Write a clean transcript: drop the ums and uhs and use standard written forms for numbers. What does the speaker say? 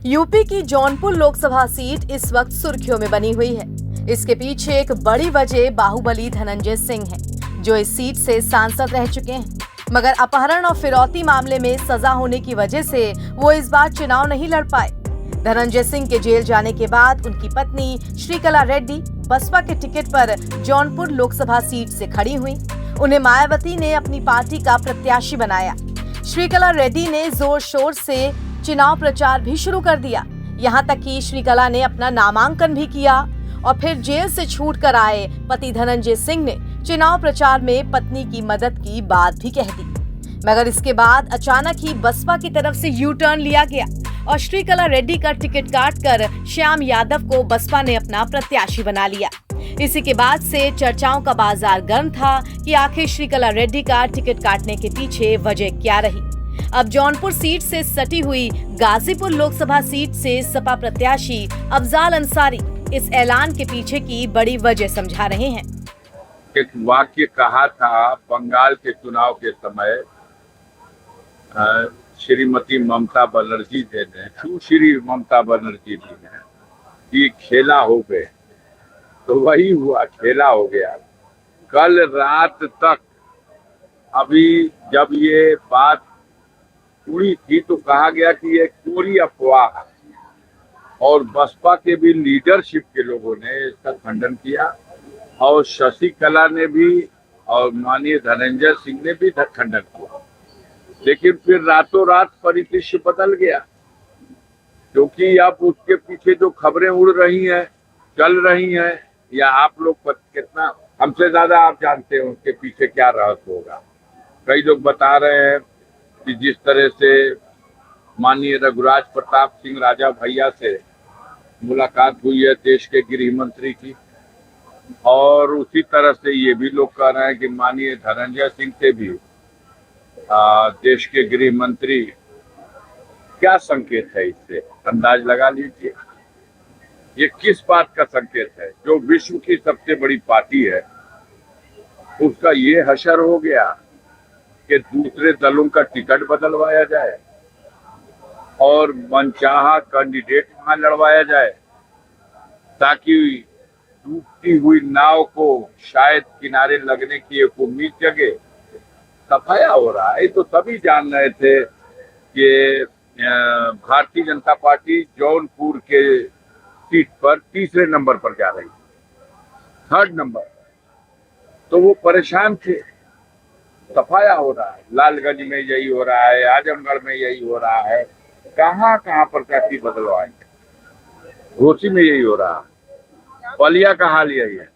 UP की Jaunpur Lok Sabha seat इस वक्त सुर्खियों में बनी हुई है। इसके पीछे एक बड़ी वजह बाहुबली धनंजय सिंह है, जो इस सीट से सांसद रह चुके हैं, मगर अपहरण और फिरौती मामले में सजा होने की वजह से वो इस बार चुनाव नहीं लड़ पाए। धनंजय सिंह के जेल जाने के बाद उनकी पत्नी श्रीकला रेड्डी बसपा के टिकट पर जौनपुर लोकसभा सीट से खड़ी हुई। उन्हें मायावती ने अपनी पार्टी का प्रत्याशी बनाया। श्रीकला रेड्डी ने जोर शोर से चुनाव प्रचार भी शुरू कर दिया। यहाँ तक कि श्रीकला ने अपना नामांकन भी किया और फिर जेल से छूट कर आए पति धनंजय सिंह ने चुनाव प्रचार में पत्नी की मदद की बात भी कह दी। मगर इसके बाद अचानक ही बसपा की तरफ से यू टर्न लिया गया और श्रीकला रेड्डी का टिकट काटकर श्याम यादव को बसपा ने अपना प्रत्याशी बना लिया। इसी के बाद से चर्चाओं का बाजार गर्म था कि आखिर श्रीकला रेड्डी का टिकट काटने के पीछे वजह क्या रही। अब जौनपुर सीट से सटी हुई गाजीपुर लोकसभा सीट से सपा प्रत्याशी अफजाल अंसारी इस ऐलान के पीछे की बड़ी वजह समझा रहे हैं। एक वाक्य कहा था बंगाल के चुनाव के समय श्रीमती ममता बनर्जी जी ने, सुश्री ममता बनर्जी जी ने कि खेला हो गए, तो वही हुआ, खेला हो गया। कल रात तक अभी जब ये बात उड़ी थी तो कहा गया कि ये कोरी अफवाह है, और बसपा के भी लीडरशिप के लोगों ने इसका खंडन किया और शशिकला ने भी और माननीय धनंजय सिंह ने भी खंडन किया। लेकिन फिर रातों रात परिदृश्य बदल गया, क्योंकि अब उसके पीछे जो खबरें उड़ रही हैं, चल रही हैं, या आप लोग कितना हमसे ज्यादा आप जानते हैं उसके पीछे क्या रहस्य होगा। कई लोग बता रहे हैं कि जिस तरह से माननीय रघुराज प्रताप सिंह राजा भैया से मुलाकात हुई है देश के गृह मंत्री की, और उसी तरह से ये भी लोग कह रहे हैं कि माननीय धनंजय सिंह से भी देश के गृह मंत्री, क्या संकेत है इससे अंदाज लगा लीजिए। ये किस बात का संकेत है? जो विश्व की सबसे बड़ी पार्टी है उसका ये हशर हो गया कि दूसरे दलों का टिकट बदलवाया जाए और मनचाहा कैंडिडेट वहां लड़वाया जाए, ताकि डूबती हुई नाव को शायद किनारे लगने की एक उम्मीद जगे। सफाया हो रहा है, तो सभी जान रहे थे कि भारतीय जनता पार्टी जौनपुर के सीट पर तीसरे नंबर पर जा रही, थर्ड नंबर, तो वो परेशान थे। सफाया हो रहा है, लालगंज में यही हो रहा है, आजमगढ़ में यही हो रहा है, कहाँ कहाँ प्रत्याशी बदलवाएंगे, घोसी में यही हो रहा है, बलिया का हाल यही है।